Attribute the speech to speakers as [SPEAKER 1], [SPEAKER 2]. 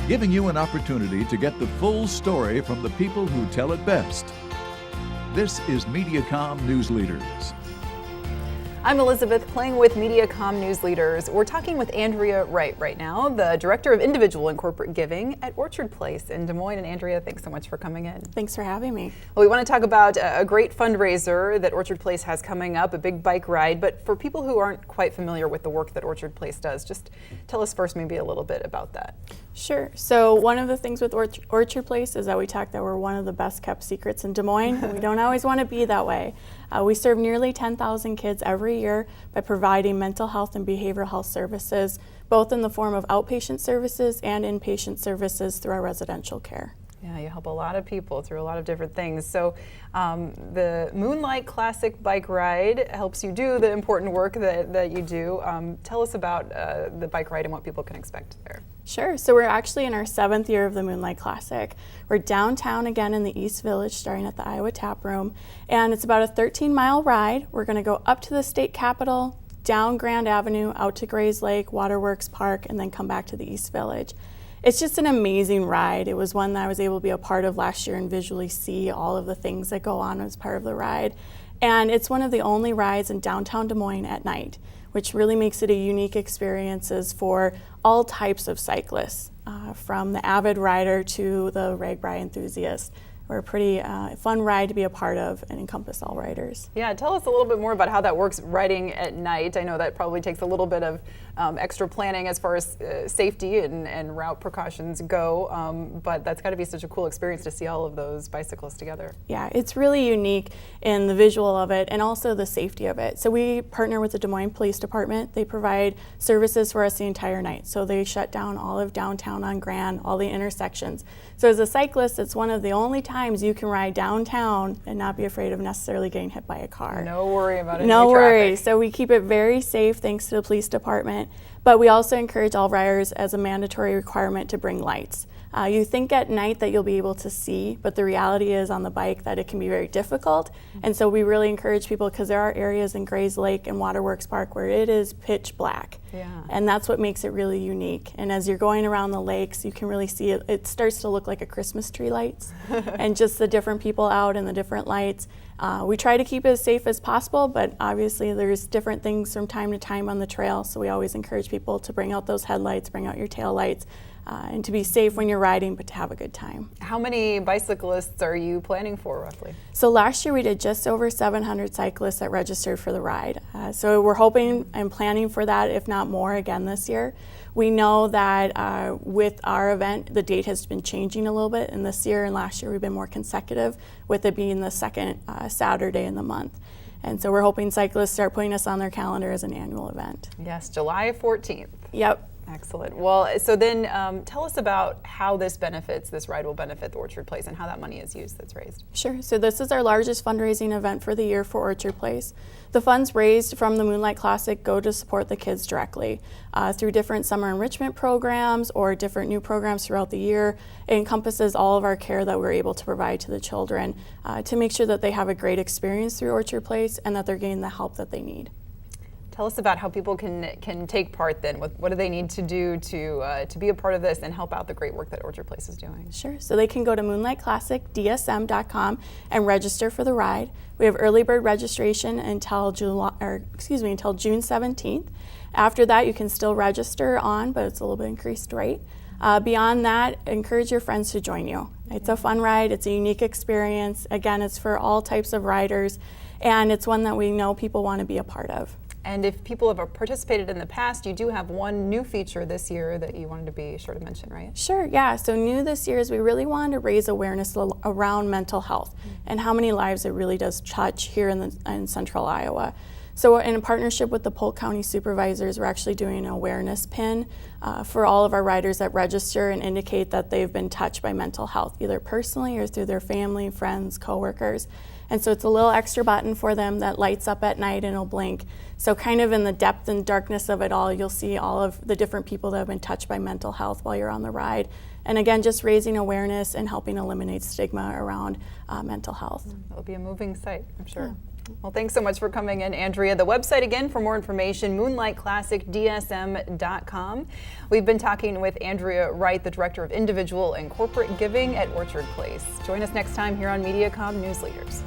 [SPEAKER 1] giving you an opportunity to get the full story from the people who tell it best. This is Mediacom News Leaders.
[SPEAKER 2] I'm Elizabeth, playing with Mediacom News Leaders. We're talking with Andrea Wright right now, the Director of Individual and Corporate Giving at Orchard Place in Des Moines. And Andrea, thanks so much for coming in.
[SPEAKER 3] Thanks for having me.
[SPEAKER 2] Well, we want to talk about a great fundraiser that Orchard Place has coming up, a big bike ride. But for people who aren't quite familiar with the work that Orchard Place does, just tell us first maybe a little bit about that.
[SPEAKER 3] Sure. So one of the things with Orchard Place is that we talk that we're one of the best kept secrets in Des Moines, and we don't always want to be that way. We serve nearly 10,000 kids every year by providing mental health and behavioral health services, both in the form of outpatient services and inpatient services through our residential care.
[SPEAKER 2] Yeah, you help a lot of people through a lot of different things. So the Moonlight Classic Bike Ride helps you do the important work that you do. Tell us about the bike ride and what people can expect there.
[SPEAKER 3] Sure. So we're actually in our 7th year of the Moonlight Classic. We're downtown again in the East Village, starting at the Iowa Tap Room. And it's about a 13-mile ride. We're going to go up to the state capitol, down Grand Avenue, out to Grays Lake, Waterworks Park, and then come back to the East Village. It's just an amazing ride. It was one that I was able to be a part of last year and visually see all of the things that go on as part of the ride. And it's one of the only rides in downtown Des Moines at night, which really makes it a unique experience for all types of cyclists, from the avid rider to the RAGBRAI enthusiast. We're a pretty fun ride to be a part of and encompass all riders.
[SPEAKER 2] Yeah, tell us a little bit more about how that works riding at night. I know that probably takes a little bit of extra planning as far as safety and route precautions go, but that's got to be such a cool experience to see all of those bicycles together.
[SPEAKER 3] Yeah, it's really unique in the visual of it and also the safety of it. So we partner with the Des Moines Police Department. They provide services for us the entire night. So they shut down all of downtown on Grand, all the intersections. So as a cyclist, it's one of the only times you can ride downtown and not be afraid of necessarily getting hit by a car.
[SPEAKER 2] No worry about it.
[SPEAKER 3] No worry. So we keep it very safe thanks to the police department. But we also encourage all riders as a mandatory requirement to bring lights. You think at night that you'll be able to see, but the reality is on the bike that it can be very difficult. And so we really encourage people, because there are areas in Grays Lake and Waterworks Park where it is pitch black.
[SPEAKER 2] Yeah.
[SPEAKER 3] And that's what makes it really unique. And as you're going around the lakes, you can really see it. It starts to look like a Christmas tree lights and just the different people out and the different lights. We try to keep it as safe as possible, but obviously there's different things from time to time on the trail. So we always encourage people to bring out those headlights, bring out your tail lights, and to be safe when you're riding, but to have a good time.
[SPEAKER 2] How many bicyclists are you planning for roughly?
[SPEAKER 3] So last year we did just over 700 cyclists that registered for the ride. So we're hoping and planning for that, if not more, again this year. We know that with our event, the date has been changing a little bit, and this year and last year we've been more consecutive, with it being the second Saturday in the month. And so we're hoping cyclists start putting us on their calendar as an annual event.
[SPEAKER 2] Yes, July 14th.
[SPEAKER 3] Yep.
[SPEAKER 2] Excellent. Well, so then tell us about how this ride will benefit the Orchard Place and how that money is used that's raised.
[SPEAKER 3] Sure. So this is our largest fundraising event for the year for Orchard Place. The funds raised from the Moonlight Classic go to support the kids directly through different summer enrichment programs or different new programs throughout the year. It encompasses all of our care that we're able to provide to the children to make sure that they have a great experience through Orchard Place and that they're getting the help that they need.
[SPEAKER 2] Tell us about how people can take part then. What do they need to do to be a part of this and help out the great work that Orchard Place is doing?
[SPEAKER 3] Sure. So they can go to moonlightclassicdsm.com and register for the ride. We have early bird registration until June 17th. After that, you can still register on, but it's a little bit increased rate. Beyond that, encourage your friends to join you. It's a fun ride. It's a unique experience. Again, it's for all types of riders, and it's one that we know people want to be a part of.
[SPEAKER 2] And if people have participated in the past, you do have one new feature this year that you wanted to be sure to mention, right?
[SPEAKER 3] Sure, yeah. So new this year is we really wanted to raise awareness around mental health and how many lives it really does touch here in central Iowa. So in partnership with the Polk County Supervisors, we're actually doing an awareness pin for all of our riders that register and indicate that they've been touched by mental health, either personally or through their family, friends, coworkers. And so it's a little extra button for them that lights up at night and it'll blink. So kind of in the depth and darkness of it all, you'll see all of the different people that have been touched by mental health while you're on the ride. And again, just raising awareness and helping eliminate stigma around mental health.
[SPEAKER 2] It'll be a moving sight, I'm sure. Well, thanks so much for coming in, Andrea. The website again for more information, moonlightclassicdsm.com. We've been talking with Andrea Wright, the Director of Individual and Corporate Giving at Orchard Place. Join us next time here on Mediacom News Leaders.